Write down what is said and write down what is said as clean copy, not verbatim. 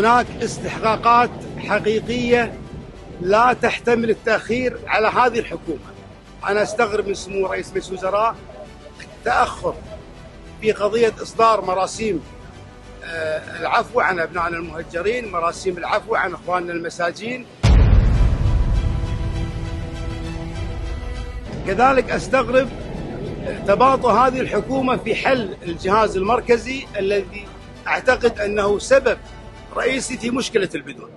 هناك استحقاقات حقيقية لا تحتمل التأخير على هذه الحكومة. أنا أستغرب من سمو رئيس مجلس الوزراء التأخر في قضية إصدار مراسيم العفو عن أبنائنا المهجرين، مراسيم العفو عن إخواننا المساجين. كذلك أستغرب تباطؤ هذه الحكومة في حل الجهاز المركزي الذي أعتقد أنه سبب رئيسي في مشكلة البدون.